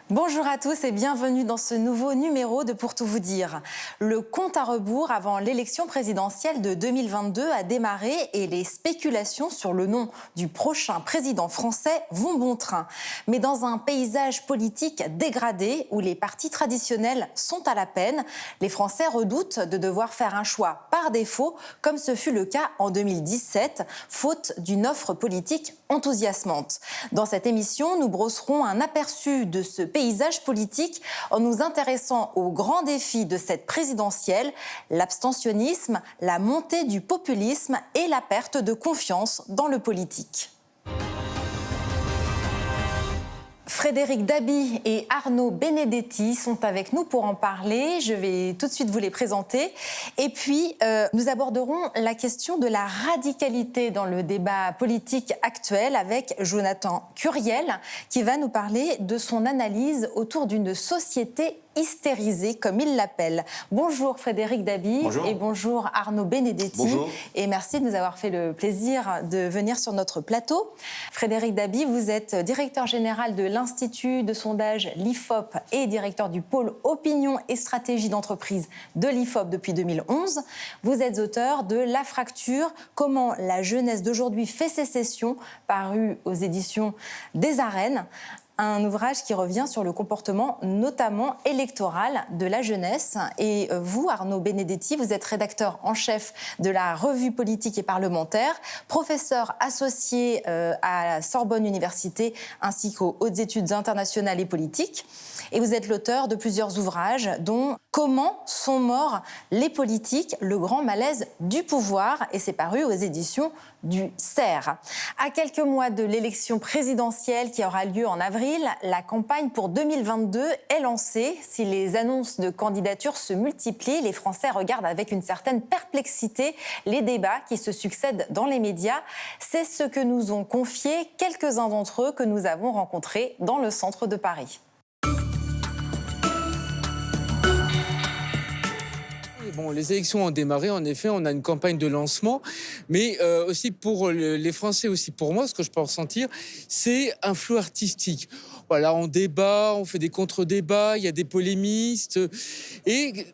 Bonjour à tous et bienvenue dans ce nouveau numéro de Pour tout vous dire. Le compte à rebours avant l'élection présidentielle de 2022 a démarré et les spéculations sur le nom du prochain président français vont bon train. Mais dans un paysage politique dégradé où les partis traditionnels sont à la peine, les Français redoutent de devoir faire un choix par défaut, comme ce fut le cas en 2017, faute d'une offre politique enthousiasmante. Dans cette émission, nous brosserons un aperçu de ce paysage politique en nous intéressant aux grands défis de cette présidentielle, l'abstentionnisme, la montée du populisme et la perte de confiance dans le politique. Frédéric Dabi et Arnaud Benedetti sont avec nous pour en parler. Je vais tout de suite vous les présenter. Et puis, nous aborderons la question de la radicalité dans le débat politique actuel avec Jonathan Curiel, qui va nous parler de son analyse autour d'une société hystérisée, comme il l'appelle. Bonjour Frédéric Dabi. Bonjour. Et bonjour Arnaud Benedetti. Bonjour. Et merci de nous avoir fait le plaisir de venir sur notre plateau. Frédéric Dabi, vous êtes directeur général de l'Institut de sondage l'IFOP et directeur du pôle opinion et stratégie d'entreprise de l'IFOP depuis 2011. Vous êtes auteur de La Fracture, comment la jeunesse d'aujourd'hui fait sécession, paru aux éditions des Arènes. Un ouvrage qui revient sur le comportement notamment électoral de la jeunesse. Et vous, Arnaud Benedetti, vous êtes rédacteur en chef de la revue politique et parlementaire, professeur associé à la Sorbonne Université ainsi qu'aux hautes études internationales et politiques. Et vous êtes l'auteur de plusieurs ouvrages dont Comment sont morts les politiques, le grand malaise du pouvoir, et c'est paru aux éditions du CERF. À quelques mois de l'élection présidentielle qui aura lieu en avril, la campagne pour 2022 est lancée. Si les annonces de candidature se multiplient, les Français regardent avec une certaine perplexité les débats qui se succèdent dans les médias. C'est ce que nous ont confié quelques-uns d'entre eux que nous avons rencontrés dans le centre de Paris. Bon, les élections ont démarré, en effet, on a une campagne de lancement, mais aussi pour les Français, aussi pour moi, ce que je peux ressentir, c'est un flou artistique. Voilà, on débat, on fait des contre-débats, il y a des polémistes, et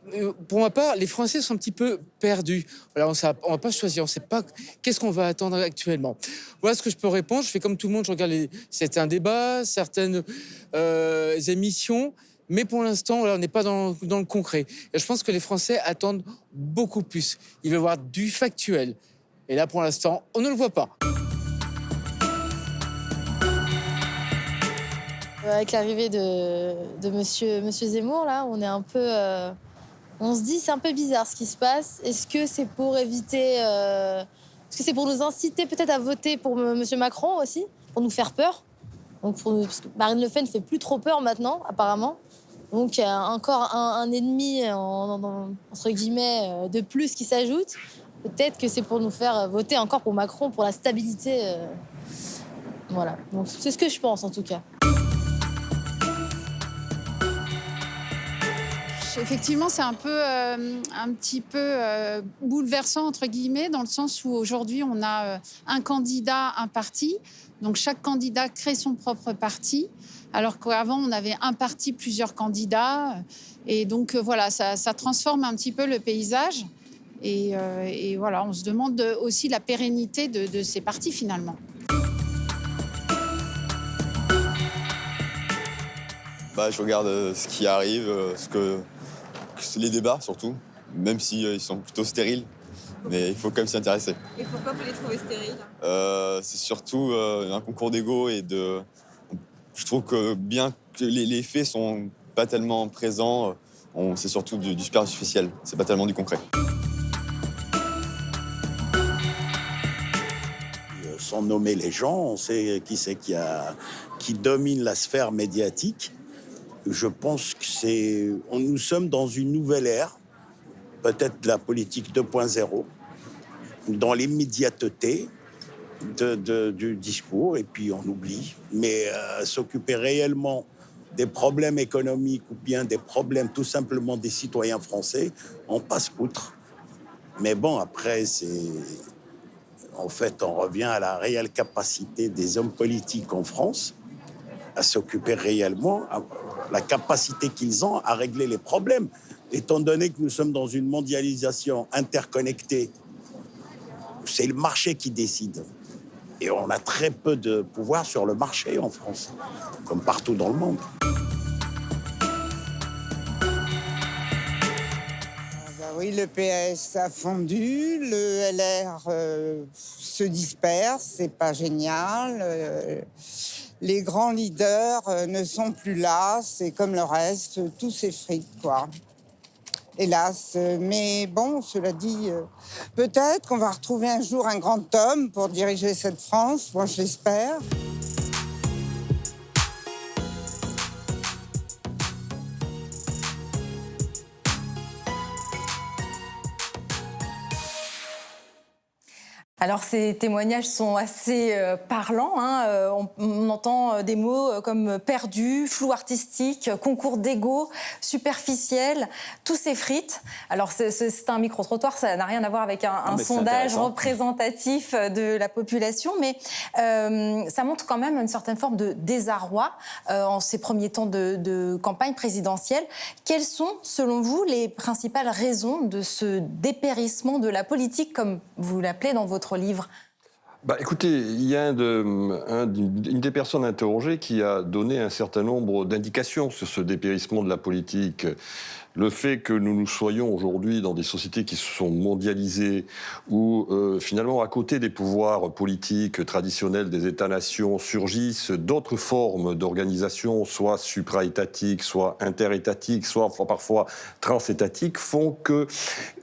pour ma part, les Français sont un petit peu perdus. Voilà, on va pas choisir, on ne sait pas qu'est-ce qu'on va attendre actuellement. Voilà ce que je peux répondre, je fais comme tout le monde, je regarde certains débats, certaines émissions, mais pour l'instant, voilà, on n'est pas dans le concret. Et je pense que les Français attendent beaucoup plus. Ils veulent voir du factuel. Et là, pour l'instant, on ne le voit pas. Avec l'arrivée de monsieur Zemmour, là, on est un peu... on se dit, c'est un peu bizarre ce qui se passe. Est-ce que c'est pour éviter... Est-ce que c'est pour nous inciter peut-être à voter pour monsieur Macron aussi, pour nous faire peur? Donc parce que Marine Le Pen ne fait plus trop peur maintenant, apparemment. Donc, il y a encore un ennemi, entre guillemets, de plus qui s'ajoute. Peut-être que c'est pour nous faire voter encore pour Macron, pour la stabilité. Voilà. Donc, c'est ce que je pense, en tout cas. Effectivement, c'est un petit peu bouleversant, entre guillemets, dans le sens où aujourd'hui, on a un candidat, un parti. Donc, chaque candidat crée son propre parti, alors qu'avant, on avait un parti, plusieurs candidats. Et donc, voilà, ça transforme un petit peu le paysage. Et voilà, on se demande aussi la pérennité de ces partis, finalement. Je regarde ce qui arrive, les débats surtout, même si ils sont plutôt stériles. Mais il faut quand même s'y intéresser. Et pourquoi vous les trouvez stériles ? C'est surtout un concours d'ego et je trouve que bien que les faits sont pas tellement présents, c'est surtout du superficiel, c'est pas tellement du concret. Sans nommer les gens, on sait qui c'est qui domine la sphère médiatique. Je pense que nous sommes dans une nouvelle ère, peut-être la politique 2.0, dans l'immédiateté du discours, et puis on oublie. Mais s'occuper réellement des problèmes économiques ou bien des problèmes tout simplement des citoyens français, on passe outre. Mais bon, après, en fait, on revient à la réelle capacité des hommes politiques en France à s'occuper réellement, à la capacité qu'ils ont à régler les problèmes. Étant donné que nous sommes dans une mondialisation interconnectée, c'est le marché qui décide. Et on a très peu de pouvoir sur le marché en France, comme partout dans le monde. Oui, le PS a fondu, le LR se disperse, c'est pas génial. Les grands leaders ne sont plus là, c'est comme le reste, tout s'effrite, quoi. Hélas, mais bon, cela dit, peut-être qu'on va retrouver un jour un grand homme pour diriger cette France, moi je l'espère. Alors ces témoignages sont assez parlants. On entend des mots comme perdu, flou artistique, concours d'ego, superficiel, tout s'effrite. Alors c'est un micro-trottoir, ça n'a rien à voir avec un sondage représentatif de la population, mais ça montre quand même une certaine forme de désarroi en ces premiers temps de campagne présidentielle. Quelles sont, selon vous, les principales raisons de ce dépérissement de la politique, comme vous l'appelez dans votre livre? Écoutez, il y a une des personnes interrogées qui a donné un certain nombre d'indications sur ce dépérissement de la politique. Le fait que nous soyons aujourd'hui dans des sociétés qui se sont mondialisées, où finalement, à côté des pouvoirs politiques traditionnels des États-nations, surgissent d'autres formes d'organisation, soit supra-étatiques, soit interétatiques, soit parfois transétatiques, font que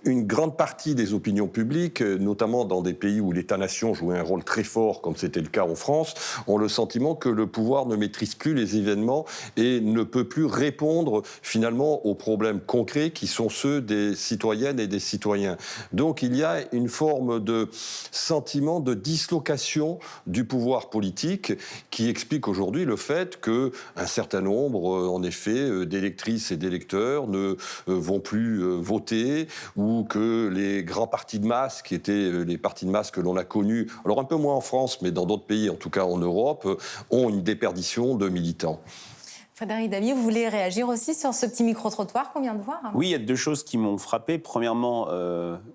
une grande partie des opinions publiques, notamment dans des pays où l'État-nation jouait un rôle très fort, comme c'était le cas en France, ont le sentiment que le pouvoir ne maîtrise plus les événements et ne peut plus répondre finalement aux problèmes concrets qui sont ceux des citoyennes et des citoyens. Donc il y a une forme de sentiment de dislocation du pouvoir politique qui explique aujourd'hui le fait qu'un certain nombre, en effet, d'électrices et d'électeurs ne vont plus voter, ou que les grands partis de masse, qui étaient les partis de masse que l'on a connus, alors un peu moins en France, mais dans d'autres pays, en tout cas en Europe, ont une déperdition de militants. Frédéric Dabi, vous voulez réagir aussi sur ce petit micro-trottoir qu'on vient de voir? Oui, il y a deux choses qui m'ont frappé. Premièrement,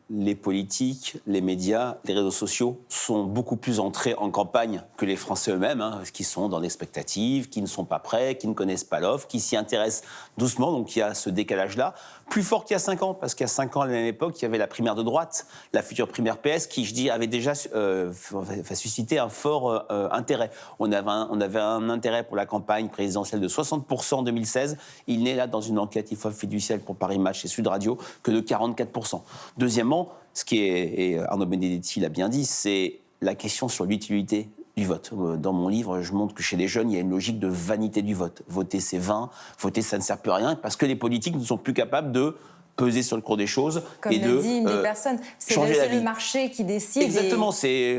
les politiques, les médias, les réseaux sociaux sont beaucoup plus entrés en campagne que les Français eux-mêmes, qui sont dans l'expectative, qui ne sont pas prêts, qui ne connaissent pas l'offre, qui s'y intéressent doucement. Donc il y a ce décalage-là. Plus fort qu'il y a 5 ans, parce qu'il y a 5 ans, à la même époque, il y avait la primaire de droite, la future primaire PS, qui, je dis, avait déjà suscité un fort intérêt. On avait un intérêt pour la campagne présidentielle de 60% en 2016. Il n'est là, dans une enquête IFOP fiduciaire pour Paris Match et Sud Radio, que de 44%. Deuxièmement, ce qui est, et Arnaud Benedetti l'a bien dit, c'est la question sur l'utilité du vote. Dans mon livre, je montre que chez les jeunes, il y a une logique de vanité du vote. Voter, c'est vain. Voter, ça ne sert plus à rien, parce que les politiques ne sont plus capables de peser sur le cours des choses. Comme et le dit une des personnes, c'est le marché qui décide. Exactement, c'est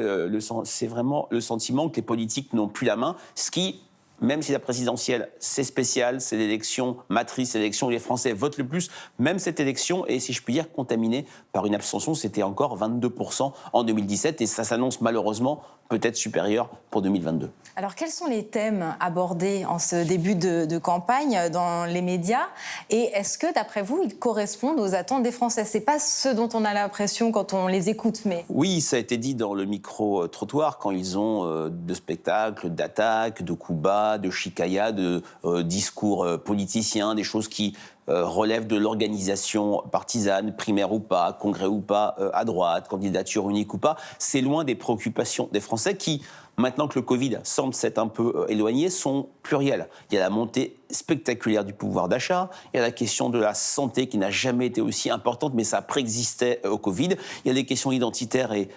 vraiment le sentiment que les politiques n'ont plus la main, ce qui, même si la présidentielle, c'est spécial, c'est l'élection matrice, c'est l'élection où les Français votent le plus, même cette élection est, si je puis dire, contaminée par une abstention. C'était encore 22% en 2017 et ça s'annonce malheureusement peut-être supérieur pour 2022. Alors, quels sont les thèmes abordés en ce début de campagne dans les médias? Et est-ce que, d'après vous, ils correspondent aux attentes des Français? C'est pas ce dont on a l'impression quand on les écoute, mais... Oui, ça a été dit dans le micro-trottoir, quand ils ont de spectacles, d'attaques, de coups bas, de chicaya, de discours politiciens, des choses qui relèvent de l'organisation partisane, primaire ou pas, congrès ou pas, à droite, candidature unique ou pas. C'est loin des préoccupations des Français qui, maintenant que le Covid semble s'être un peu éloigné, sont pluriels. Il y a la montée spectaculaire du pouvoir d'achat, il y a la question de la santé qui n'a jamais été aussi importante, mais ça préexistait au Covid. Il y a les questions identitaires et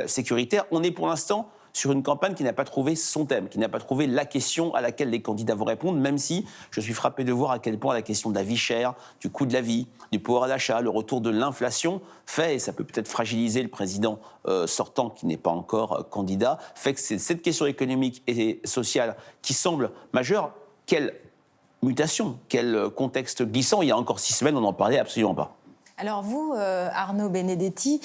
sécuritaires. On est pour l'instant sur une campagne qui n'a pas trouvé son thème, qui n'a pas trouvé la question à laquelle les candidats vont répondre, même si je suis frappé de voir à quel point la question de la vie chère, du coût de la vie, du pouvoir d'achat, le retour de l'inflation fait, et ça peut peut-être fragiliser le président sortant qui n'est pas encore candidat, fait que c'est cette question économique et sociale qui semble majeure. Quelle mutation, quel contexte glissant. Il y a encore 6 semaines, on n'en parlait absolument pas. Alors vous, Arnaud Benedetti,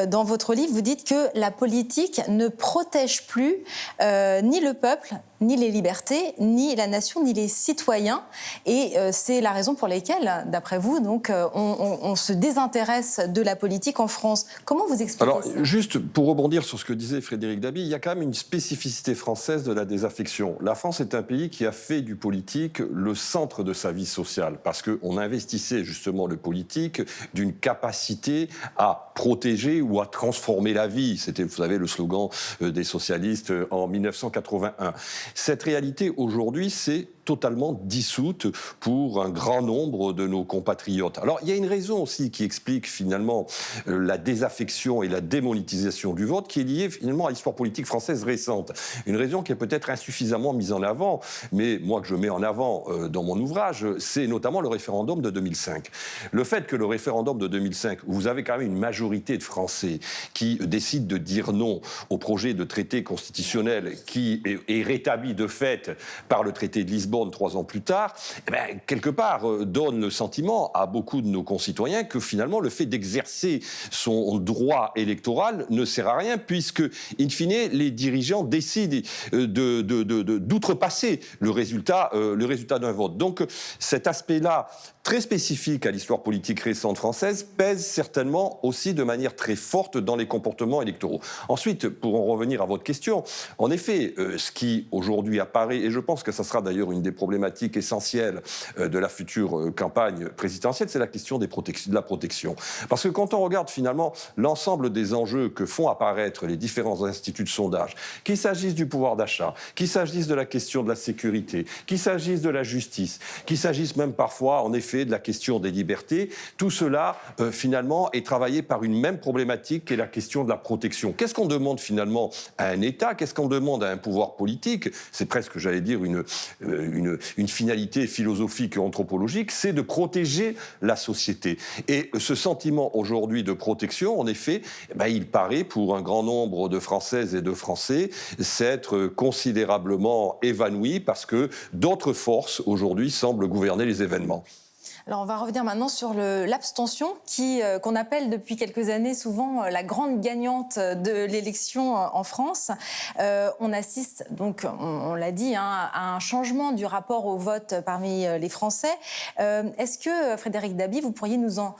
dans votre livre, vous dites que la politique ne protège plus ni le peuple, ni les libertés, ni la nation, ni les citoyens. Et c'est la raison pour laquelle, d'après vous, donc, on se désintéresse de la politique en France. Comment vous expliquez Alors, ça ? juste pour rebondir sur ce que disait Frédéric Dabi, il y a quand même une spécificité française de la désaffection. La France est un pays qui a fait du politique le centre de sa vie sociale, parce qu'on investissait justement le politique d'une capacité à protéger ou à transformer la vie. C'était, vous savez, le slogan des socialistes en 1981. Cette réalité, aujourd'hui, c'est totalement dissoute pour un grand nombre de nos compatriotes. Alors, il y a une raison aussi qui explique finalement la désaffection et la démonétisation du vote qui est liée finalement à l'histoire politique française récente. Une raison qui est peut-être insuffisamment mise en avant, mais moi que je mets en avant dans mon ouvrage, c'est notamment le référendum de 2005. Le fait que le référendum de 2005, où vous avez quand même une majorité de Français qui décident de dire non au projet de traité constitutionnel qui est rétabli de fait par le traité de Lisbonne 3 ans plus tard, eh bien, quelque part donne le sentiment à beaucoup de nos concitoyens que finalement le fait d'exercer son droit électoral ne sert à rien puisque, in fine, les dirigeants décident d'outrepasser le résultat d'un vote. Donc cet aspect-là, très spécifique à l'histoire politique récente française, pèse certainement aussi de manière très forte dans les comportements électoraux. Ensuite, pour en revenir à votre question, en effet, ce qui aujourd'hui apparaît, et je pense que ça sera d'ailleurs une des problématiques essentielles de la future campagne présidentielle, c'est la question de la protection. Parce que quand on regarde finalement l'ensemble des enjeux que font apparaître les différents instituts de sondage, qu'il s'agisse du pouvoir d'achat, qu'il s'agisse de la question de la sécurité, qu'il s'agisse de la justice, qu'il s'agisse même parfois, en effet, de la question des libertés, tout cela, finalement, est travaillé par une même problématique qui est la question de la protection. Qu'est-ce qu'on demande finalement à un État? Qu'est-ce qu'on demande à un pouvoir politique? C'est presque, j'allais dire, une finalité philosophique et anthropologique, c'est de protéger la société. Et ce sentiment aujourd'hui de protection, en effet, il paraît pour un grand nombre de Françaises et de Français s'être considérablement évanoui parce que d'autres forces aujourd'hui semblent gouverner les événements. Alors on va revenir maintenant sur l'abstention qu'on appelle depuis quelques années souvent la grande gagnante de l'élection en France. On assiste donc, on l'a dit, à un changement du rapport au vote parmi les Français. Est-ce que, Frédéric Dabi, vous pourriez nous en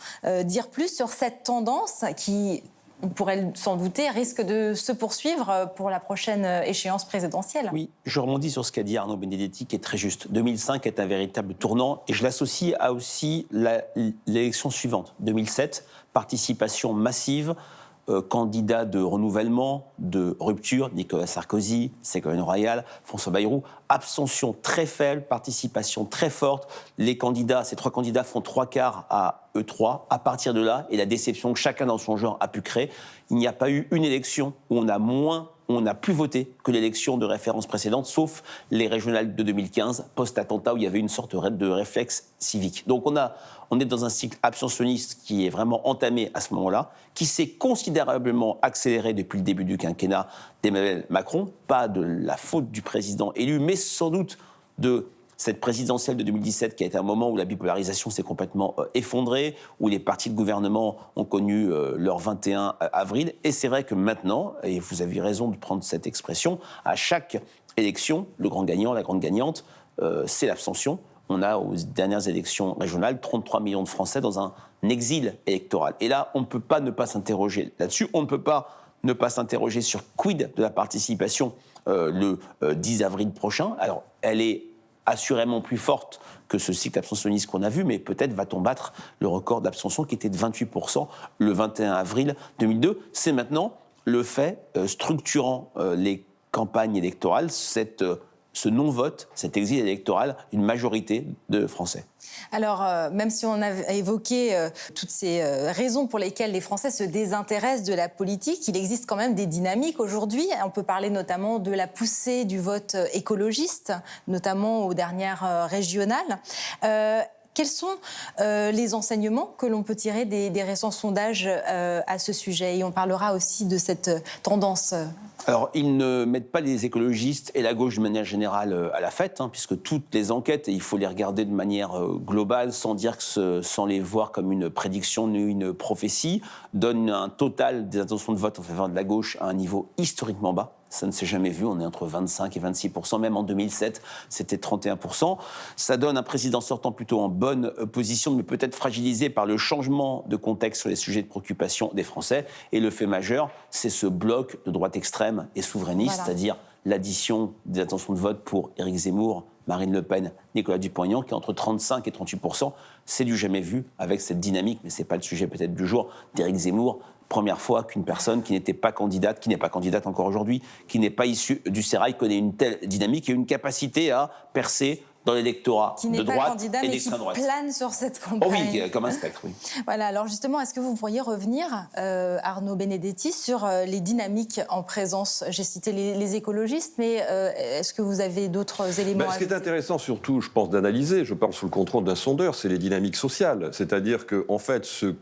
dire plus sur cette tendance qui, on pourrait s'en douter, risque de se poursuivre pour la prochaine échéance présidentielle? Oui, je rebondis sur ce qu'a dit Arnaud Benedetti, qui est très juste. 2005 est un véritable tournant, et je l'associe à aussi l'élection suivante. 2007, participation massive, candidats de renouvellement, de rupture, Nicolas Sarkozy, Ségolène Royal, François Bayrou, abstention très faible, participation très forte. Ces trois candidats font 3/4 à eux trois. À partir de là, et la déception que chacun dans son genre a pu créer, il n'y a pas eu une élection où on a plus voté que l'élection de référence précédente, sauf les régionales de 2015, post-attentat, où il y avait une sorte de réflexe civique. Donc on est dans un cycle abstentionniste qui est vraiment entamé à ce moment-là, qui s'est considérablement accéléré depuis le début du quinquennat d'Emmanuel Macron, pas de la faute du président élu, mais sans doute de cette présidentielle de 2017 qui a été un moment où la bipolarisation s'est complètement effondrée, où les partis de gouvernement ont connu leur 21 avril. Et c'est vrai que maintenant, et vous avez raison de prendre cette expression, à chaque élection, le grand gagnant, la grande gagnante, c'est l'abstention. On a aux dernières élections régionales 33 millions de Français dans un exil électoral. Et là, on ne peut pas ne pas s'interroger là-dessus. On ne peut pas ne pas s'interroger sur quid de la participation le 10 avril prochain. Alors, elle est assurément plus forte que ce cycle abstentionniste qu'on a vu, mais peut-être va-t-on battre le record d'abstention qui était de 28% le 21 avril 2002. C'est maintenant le fait structurant les campagnes électorales, ce non-vote, cet exil électoral, une majorité de Français. Alors, même si on a évoqué toutes ces raisons pour lesquelles les Français se désintéressent de la politique, il existe quand même des dynamiques aujourd'hui. On peut parler notamment de la poussée du vote écologiste, notamment aux dernières régionales. Quels sont les enseignements que l'on peut tirer des récents sondages à ce sujet? Et on parlera aussi de cette tendance. Alors, ils ne mettent pas les écologistes et la gauche de manière générale à la fête, puisque toutes les enquêtes, et il faut les regarder de manière globale, sans les voir comme une prédiction ni une prophétie, donnent un total des intentions de vote en faveur de la gauche à un niveau historiquement bas. Ça ne s'est jamais vu. On est entre 25 et 26%. Même en 2007, c'était 31%. Ça donne un président sortant plutôt en bonne position, mais peut-être fragilisé par le changement de contexte sur les sujets de préoccupation des Français. Et le fait majeur, c'est ce bloc de droite extrême et souverainiste, Voilà. c'est-à-dire l'addition des intentions de vote pour Éric Zemmour, Marine Le Pen, Nicolas Dupont-Aignan, qui est entre 35 et 38%. C'est du jamais vu avec cette dynamique, mais ce n'est pas le sujet peut-être du jour, d'Éric Zemmour. Première fois qu'une personne qui n'était pas candidate, qui n'est pas candidate encore aujourd'hui, qui n'est pas issue du sérail, connaît une telle dynamique et une capacité à percer dans l'électorat Qui de n'est pas droite candidat, et mais qui d'extrême droite. plane sur cette Oh campagne. oui, comme un spectre, oui. Voilà, alors justement, est-ce que vous pourriez revenir, Arnaud Benedetti, sur les dynamiques en présence? J'ai cité les écologistes, mais est-ce que vous avez d'autres éléments à Ce qui est ajouter? intéressant surtout, je pense, d'analyser, je parle sous le contrôle d'un sondeur, c'est les dynamiques sociales. C'est-à-dire qu'en fait, ce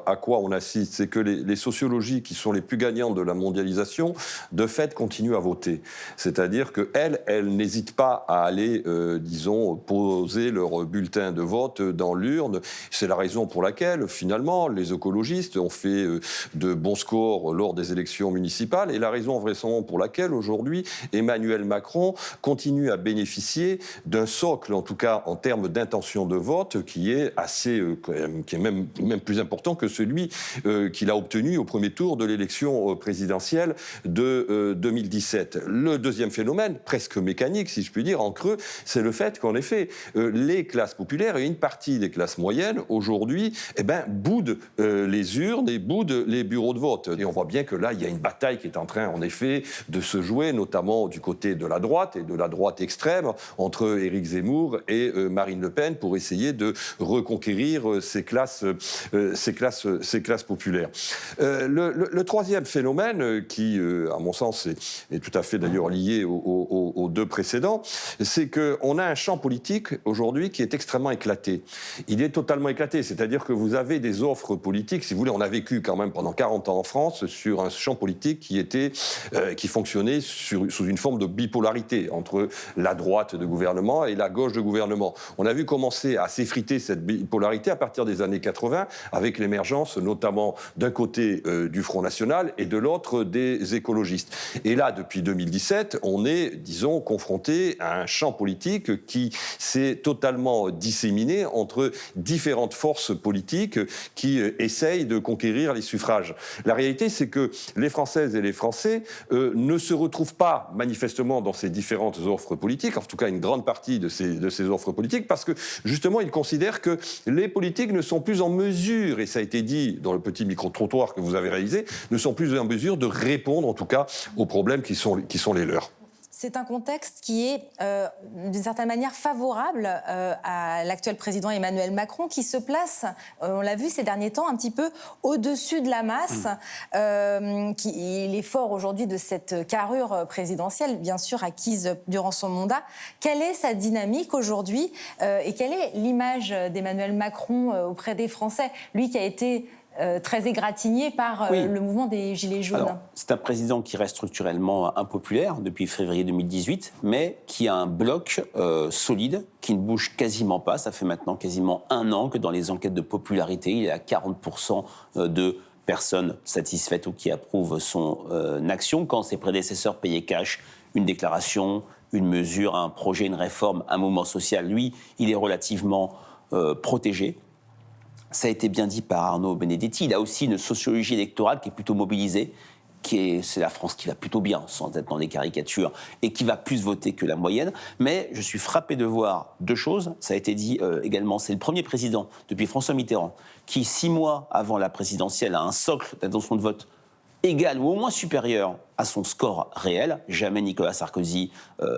à quoi on assiste, c'est que les sociologies qui sont les plus gagnantes de la mondialisation, de fait, continuent à voter. C'est-à-dire qu'elles n'hésitent pas à aller, disons, poser leur bulletin de vote dans l'urne. C'est la raison pour laquelle, finalement, les écologistes ont fait de bons scores lors des élections municipales, et la raison vraisemblablement pour laquelle, aujourd'hui, Emmanuel Macron continue à bénéficier d'un socle, en tout cas en termes d'intention de vote, qui est assez, qui est même plus important que celui qu'il a obtenu au premier tour de l'élection présidentielle de 2017. Le deuxième phénomène, presque mécanique, si je puis dire, en creux, c'est le fait qu'en effet, les classes populaires et une partie des classes moyennes, aujourd'hui, boudent les urnes et boudent les bureaux de vote. Et on voit bien que là, il y a une bataille qui est en train, en effet, de se jouer, notamment du côté de la droite et de la droite extrême, entre Éric Zemmour et Marine Le Pen, pour essayer de reconquérir ces classes populaires. Le troisième phénomène, qui, à mon sens, est tout à fait d'ailleurs lié aux deux précédents, c'est qu'on a un champ politique aujourd'hui qui est extrêmement éclaté. Il est totalement éclaté, c'est-à-dire que vous avez des offres politiques, si vous voulez, on a vécu quand même pendant 40 ans en France sur un champ politique qui fonctionnait sous une forme de bipolarité entre la droite de gouvernement et la gauche de gouvernement. On a vu commencer à s'effriter cette bipolarité à partir des années 80, avec l'émergence notamment d'un côté du Front National et de l'autre des écologistes. Et là, depuis 2017, on est, disons, confronté à un champ politique qui s'est totalement disséminé entre différentes forces politiques qui essayent de conquérir les suffrages. La réalité, c'est que les Françaises et les Français ne se retrouvent pas manifestement dans ces différentes offres politiques, en tout cas une grande partie de ces offres politiques, parce que justement, ils considèrent que les politiques ne sont plus en mesure, et ça a été dit dans le petit micro-trottoir que vous avez réalisé, ne sont plus en mesure de répondre en tout cas aux problèmes qui sont les leurs. C'est un contexte qui est, d'une certaine manière, favorable à l'actuel président Emmanuel Macron, qui se place, on l'a vu ces derniers temps, un petit peu au-dessus de la masse. Il est fort aujourd'hui de cette carrure présidentielle, bien sûr, acquise durant son mandat. Quelle est sa dynamique aujourd'hui et quelle est l'image d'Emmanuel Macron auprès des Français? Lui qui a été très égratigné par le mouvement des Gilets jaunes. Alors, c'est un président qui reste structurellement impopulaire depuis février 2018, mais qui a un bloc solide, qui ne bouge quasiment pas. Ça fait maintenant quasiment un an que dans les enquêtes de popularité, il est à 40% de personnes satisfaites ou qui approuvent son action, quand ses prédécesseurs payaient cash une déclaration, une mesure, un projet, une réforme, un mouvement social. Lui, il est relativement protégé. Ça a été bien dit par Arnaud Benedetti. Il a aussi une sociologie électorale qui est plutôt mobilisée. C'est la France qui va plutôt bien, sans être dans les caricatures, et qui va plus voter que la moyenne. Mais je suis frappé de voir deux choses. Ça a été dit également, c'est le premier président, depuis François Mitterrand, qui 6 mois avant la présidentielle a un socle d'intention de vote égal ou au moins supérieur à son score réel. Jamais Nicolas Sarkozy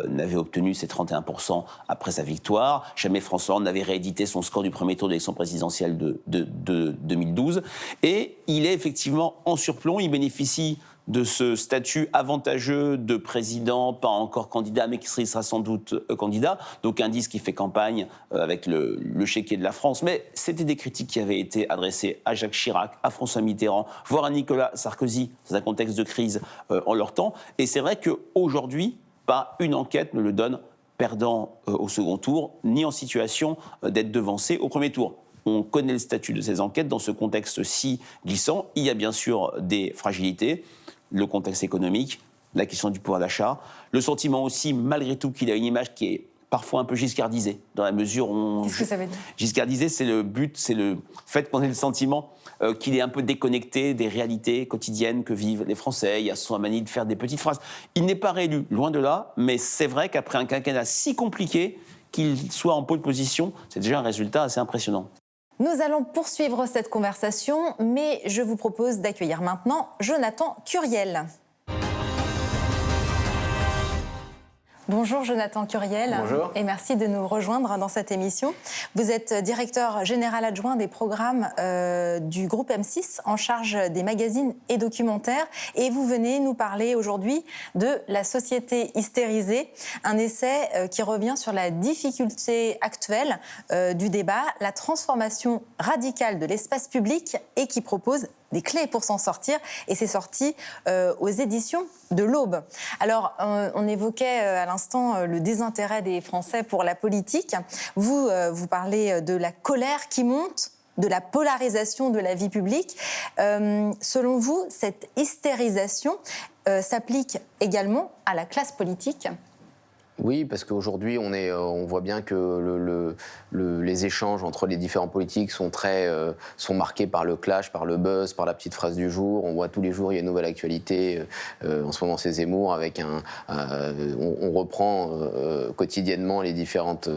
n'avait obtenu ses 31% après sa victoire. Jamais François Hollande n'avait réédité son score du premier tour de l'élection présidentielle de 2012. Et il est effectivement en surplomb. Il bénéficie de ce statut avantageux de président, pas encore candidat, mais qui sera sans doute candidat. Donc indice qui fait campagne avec le chéquier de la France. Mais c'était des critiques qui avaient été adressées à Jacques Chirac, à François Mitterrand, voire à Nicolas Sarkozy, dans un contexte de crise en leur temps. Et c'est vrai qu'aujourd'hui, pas une enquête ne le donne perdant au second tour, ni en situation d'être devancé au premier tour. On connaît le statut de ces enquêtes dans ce contexte si glissant. Il y a bien sûr des fragilités. Le contexte économique, la question du pouvoir d'achat. Le sentiment aussi, malgré tout, qu'il a une image qui est parfois un peu giscardisée, dans la mesure où on... Qu'est-ce que ça veut dire ? Giscardisée, c'est le but, c'est le fait qu'on ait le sentiment qu'il est un peu déconnecté des réalités quotidiennes que vivent les Français. Il y a son manie de faire des petites phrases. Il n'est pas réélu, loin de là, mais c'est vrai qu'après un quinquennat si compliqué, qu'il soit en pole position, c'est déjà un résultat assez impressionnant. Nous allons poursuivre cette conversation, mais je vous propose d'accueillir maintenant Jonathan Curiel. Bonjour Jonathan Curiel. Bonjour. Et merci de nous rejoindre dans cette émission. Vous êtes directeur général adjoint des programmes du groupe M6 en charge des magazines et documentaires. Et vous venez nous parler aujourd'hui de La société hystérisée, un essai qui revient sur la difficulté actuelle du débat, la transformation radicale de l'espace public et qui propose des clés pour s'en sortir, et c'est sorti aux éditions de l'Aube. Alors, on évoquait à l'instant le désintérêt des Français pour la politique. Vous parlez de la colère qui monte, de la polarisation de la vie publique. Selon vous, cette hystérisation s'applique également à la classe politique ? Oui, parce qu'aujourd'hui, on voit bien que les échanges entre les différents politiques sont marqués par le clash, par le buzz, par la petite phrase du jour. On voit tous les jours, il y a une nouvelle actualité. En ce moment, c'est Zemmour avec on reprend quotidiennement les différentes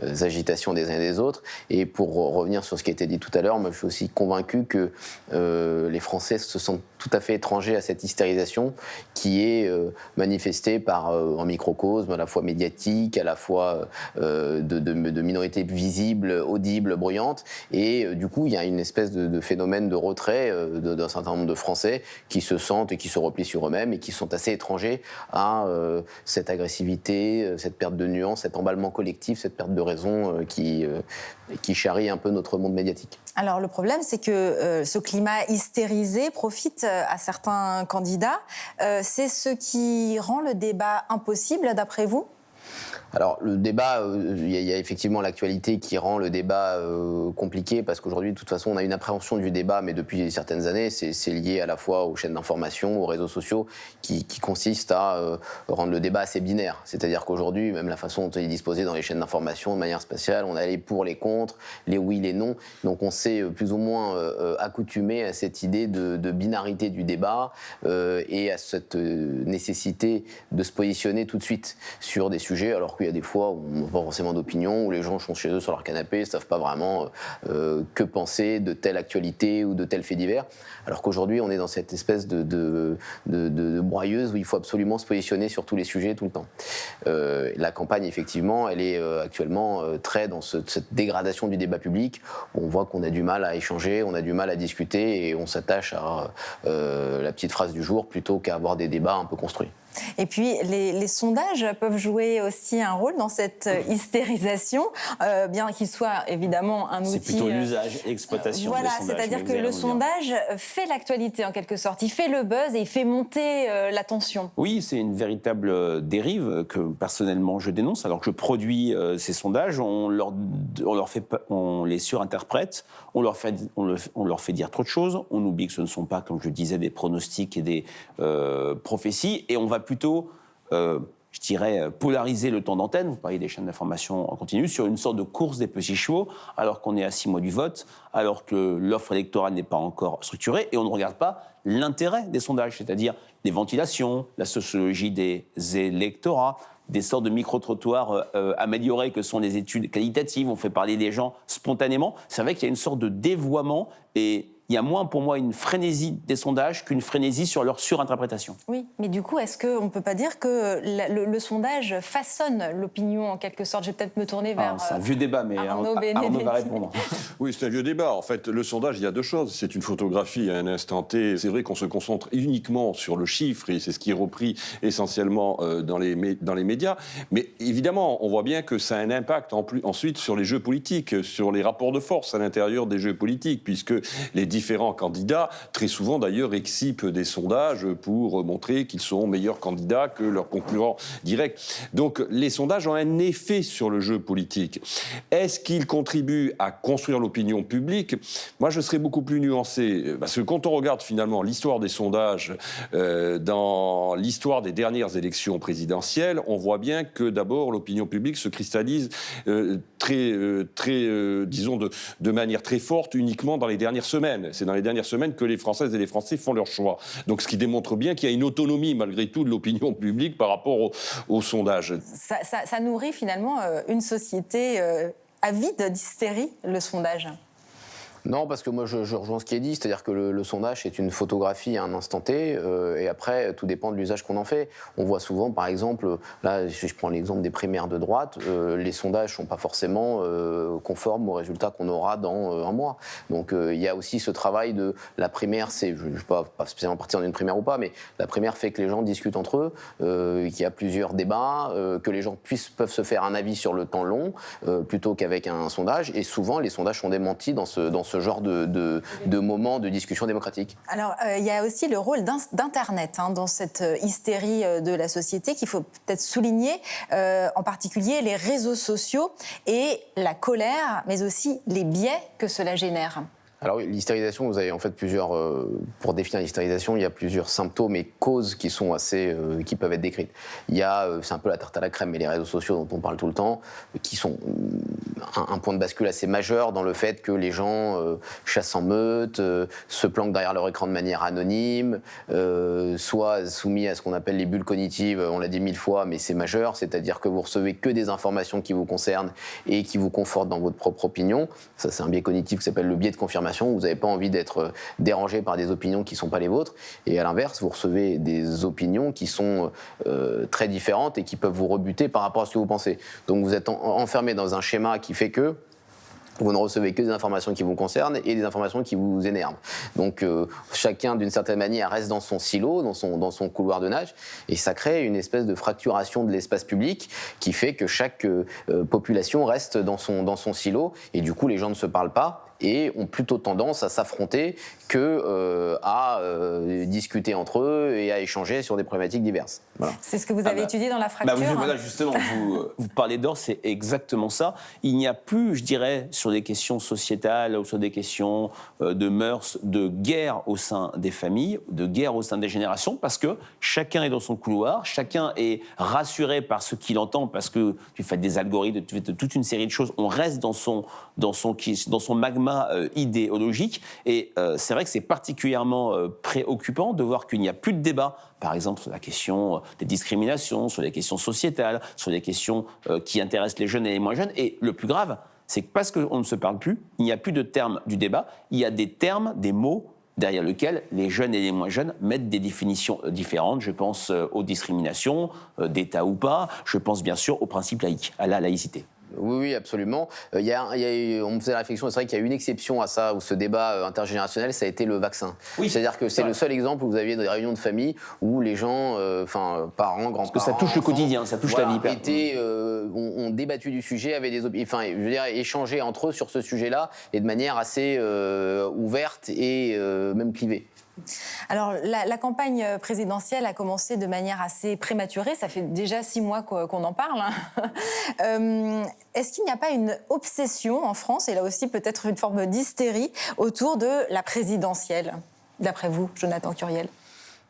agitations des uns et des autres. Et pour revenir sur ce qui a été dit tout à l'heure, moi, je suis aussi convaincu que les Français se sentent tout à fait étrangers à cette hystérisation qui est manifestée par un microcosme à la fois médiatique, à la fois de minorités visibles, audibles, bruyantes. Et du coup, il y a une espèce de phénomène de retrait d'un certain nombre de Français qui se sentent et qui se replient sur eux-mêmes et qui sont assez étrangers à cette agressivité, cette perte de nuance, cet emballement collectif, cette perte de raison qui charrie un peu notre monde médiatique. Alors le problème, c'est que ce climat hystérisé profite à certains candidats. C'est ce qui rend le débat impossible, d'après vous ? Alors, le débat, il y a effectivement l'actualité qui rend le débat compliqué parce qu'aujourd'hui, de toute façon, on a une appréhension du débat, mais depuis certaines années, c'est lié à la fois aux chaînes d'information, aux réseaux sociaux, qui consistent à rendre le débat assez binaire. C'est-à-dire qu'aujourd'hui, même la façon dont il est disposé dans les chaînes d'information, de manière spatiale, on a les pour, les contre, les oui, les non. Donc, on s'est plus ou moins accoutumé à cette idée de binarité du débat et à cette nécessité de se positionner tout de suite sur des sujets, alors qu'il y a des fois où on n'a pas forcément d'opinion, où les gens sont chez eux sur leur canapé, ne savent pas vraiment que penser de telle actualité ou de tel fait divers. Alors qu'aujourd'hui, on est dans cette espèce de broyeuse où il faut absolument se positionner sur tous les sujets tout le temps. La campagne, effectivement, elle est actuellement très dans cette dégradation du débat public, où on voit qu'on a du mal à échanger, on a du mal à discuter et on s'attache à la petite phrase du jour plutôt qu'à avoir des débats un peu construits. Et puis, les sondages peuvent jouer aussi un rôle dans cette hystérisation, bien qu'il soit évidemment un outil... C'est plutôt l'usage et l'exploitation voilà, des sondages. c'est-à-dire que le sondage fait l'actualité en quelque sorte. Il fait le buzz et il fait monter la tension. Oui, c'est une véritable dérive que personnellement je dénonce. Alors que je produis ces sondages, on les surinterprète, on leur fait dire trop de choses, on oublie que ce ne sont pas, comme je disais, des pronostics et des prophéties, et on va plutôt, je dirais, polariser le temps d'antenne, vous parliez des chaînes d'information en continu, sur une sorte de course des petits chevaux, alors qu'on est à 6 mois du vote, alors que l'offre électorale n'est pas encore structurée, et on ne regarde pas l'intérêt des sondages, c'est-à-dire les ventilations, la sociologie des électorats, des sortes de micro-trottoirs améliorés que sont les études qualitatives, on fait parler des gens spontanément. C'est vrai qu'il y a une sorte de dévoiement et il y a moins pour moi une frénésie des sondages qu'une frénésie sur leur surinterprétation. Oui, mais du coup, est-ce qu'on ne peut pas dire que le sondage façonne l'opinion en quelque sorte ? Je vais peut-être me tourner vers... c'est un vieux débat, mais Arnaud va répondre. Oui, c'est un vieux débat. En fait, le sondage, il y a deux choses. C'est une photographie à un instant T. C'est vrai qu'on se concentre uniquement sur le chiffre, et c'est ce qui est repris essentiellement dans les médias. Mais évidemment, on voit bien que ça a un impact ensuite sur les jeux politiques, sur les rapports de force à l'intérieur des jeux politiques, puisque les différents candidats, très souvent d'ailleurs excipent des sondages pour montrer qu'ils sont meilleurs candidats que leurs concurrents directs. Donc les sondages ont un effet sur le jeu politique. Est-ce qu'ils contribuent à construire l'opinion publique? Moi, je serais beaucoup plus nuancé, parce que quand on regarde finalement l'histoire des sondages dans l'histoire des dernières élections présidentielles, on voit bien que d'abord l'opinion publique se cristallise disons de manière très forte uniquement dans les dernières semaines. C'est dans les dernières semaines que les Françaises et les Français font leur choix. Donc ce qui démontre bien qu'il y a une autonomie malgré tout de l'opinion publique par rapport au sondage. Ça nourrit finalement une société avide d'hystérie, le sondage. Non, parce que moi je rejoins ce qui est dit, c'est-à-dire que le sondage c'est une photographie à un instant T, et après tout dépend de l'usage qu'on en fait. On voit souvent, par exemple, là si je prends l'exemple des primaires de droite, les sondages sont pas forcément conformes aux résultats qu'on aura dans un mois. Donc il y a aussi ce travail de la primaire, je ne vais pas spécialement partir d'une primaire ou pas, mais la primaire fait que les gens discutent entre eux, qu'il y a plusieurs débats, que les gens peuvent se faire un avis sur le temps long, plutôt qu'avec un sondage, et souvent les sondages sont démentis dans ce genre de moments de discussion démocratique. Alors, il y a aussi le rôle d'Internet dans cette hystérie de la société qu'il faut peut-être souligner, en particulier les réseaux sociaux et la colère, mais aussi les biais que cela génère. Alors oui, l'hystérisation, vous avez en fait plusieurs... pour définir l'hystérisation, il y a plusieurs symptômes et causes qui sont qui peuvent être décrites. Il y a, c'est un peu la tarte à la crème, mais les réseaux sociaux dont on parle tout le temps, qui sont un point de bascule assez majeur dans le fait que les gens chassent en meute, se planquent derrière leur écran de manière anonyme, soient soumis à ce qu'on appelle les bulles cognitives, on l'a dit 1000 fois, mais c'est majeur, c'est-à-dire que vous recevez que des informations qui vous concernent et qui vous confortent dans votre propre opinion. Ça, c'est un biais cognitif qui s'appelle le biais de confirmation. Vous n'avez pas envie d'être dérangé par des opinions qui ne sont pas les vôtres. Et à l'inverse, vous recevez des opinions qui sont très différentes et qui peuvent vous rebuter par rapport à ce que vous pensez. Donc vous êtes enfermé dans un schéma qui fait que vous ne recevez que des informations qui vous concernent et des informations qui vous énervent. Donc chacun, d'une certaine manière, reste dans son silo, dans son couloir de nage, et ça crée une espèce de fracturation de l'espace public qui fait que chaque population reste dans son silo, et du coup les gens ne se parlent pas et ont plutôt tendance à s'affronter que à discuter entre eux et à échanger sur des problématiques diverses. Voilà. C'est ce que vous avez étudié dans la fracture. Voilà, justement, vous parlez d'or, c'est exactement ça. Il n'y a plus, je dirais, sur des questions sociétales ou sur des questions de mœurs, de guerre au sein des familles, de guerre au sein des générations, parce que chacun est dans son couloir, chacun est rassuré par ce qu'il entend, parce que tu fais des algorithmes, tu fais toute une série de choses, on reste dans son magma idéologique, et c'est vrai que c'est particulièrement préoccupant de voir qu'il n'y a plus de débat, par exemple sur la question des discriminations, sur les questions sociétales, sur les questions qui intéressent les jeunes et les moins jeunes, et le plus grave, c'est que parce qu'on ne se parle plus, il n'y a plus de termes du débat, il y a des termes, des mots derrière lesquels les jeunes et les moins jeunes mettent des définitions différentes. Je pense aux discriminations, d'État ou pas, je pense bien sûr au principe laïque, à la laïcité. Oui, absolument. On me faisait la réflexion, c'est vrai qu'il y a une exception à ça, où ce débat intergénérationnel, ça a été le vaccin. Oui, c'est-à-dire que c'est le seul exemple où vous aviez des réunions de famille où les gens, parents, grands-parents... Parce que ça touche le quoutidien, ça touche la vie. Ont débattu du sujet, avaient des échangé entre eux sur ce sujet-là, et de manière assez ouverte et même clivée. Alors, la campagne présidentielle a commencé de manière assez prématurée. Ça fait déjà 6 mois qu'on en parle. Est-ce qu'il n'y a pas une obsession en France, et là aussi peut-être une forme d'hystérie, autour de la présidentielle, d'après vous, Jonathan Curiel ?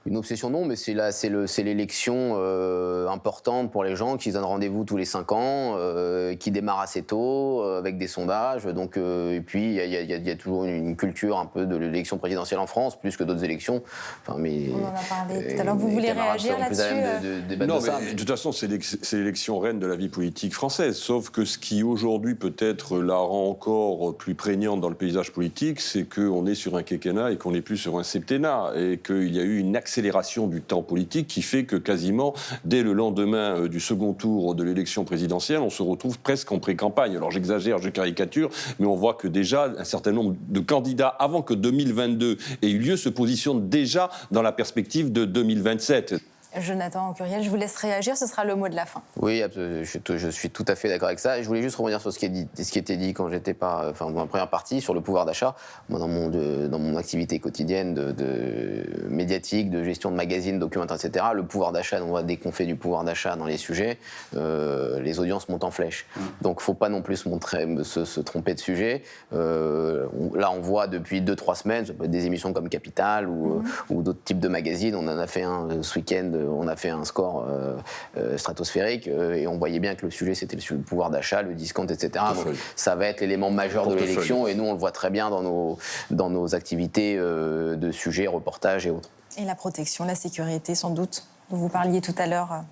Une obsession, non, mais c'est l'élection importante pour les gens qui se donnent rendez-vous tous les 5 ans, qui démarre assez tôt, avec des sondages. Donc, et puis, il y a toujours une culture un peu de l'élection présidentielle en France, plus que d'autres élections. Enfin, mais, on en a parlé tout à l'heure. Vous voulez réagir là-dessus Non, mais de toute façon, c'est l'élection reine de la vie politique française. Sauf que ce qui, aujourd'hui, peut-être la rend encore plus prégnante dans le paysage politique, c'est qu'on est sur un quinquennat et qu'on n'est plus sur un septennat. Et qu'il y a eu une accélération du temps politique qui fait que quasiment dès le lendemain du second tour de l'élection présidentielle, on se retrouve presque en pré-campagne. Alors j'exagère, je caricature, mais on voit que déjà un certain nombre de candidats, avant que 2022 ait eu lieu, se positionnent déjà dans la perspective de 2027. Jonathan Curiel, je vous laisse réagir, ce sera le mot de la fin. Oui, je suis tout à fait d'accord avec ça. Et je voulais juste revenir sur ce qui était dit quand j'étais dans la première partie, sur le pouvoir d'achat. Moi, dans mon activité quotidienne de médiatique, de gestion de magazines, documentaires, etc., le pouvoir d'achat, dès qu'on fait du pouvoir d'achat dans les sujets, les audiences montent en flèche. Donc, il ne faut pas non plus se tromper de sujet. Là, on voit depuis 2-3 semaines, des émissions comme Capital ou d'autres types de magazines. On en a fait un ce week-end. On a fait un score stratosphérique et on voyait bien que le sujet c'était le pouvoir d'achat, le discount, etc. Donc, ça va être l'élément majeur de l'élection et nous on le voit très bien dans nos activités de sujets, reportages et autres. Et la protection, la sécurité sans doute, dont vous parliez tout à l'heure.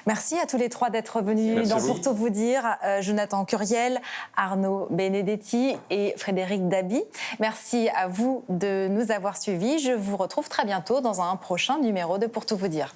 Merci à tous les trois d'être venus Pour tout vous dire. Jonathan Curiel, Arnaud Benedetti et Frédéric Dabi. Merci à vous de nous avoir suivis. Je vous retrouve très bientôt dans un prochain numéro de Pour tout vous dire.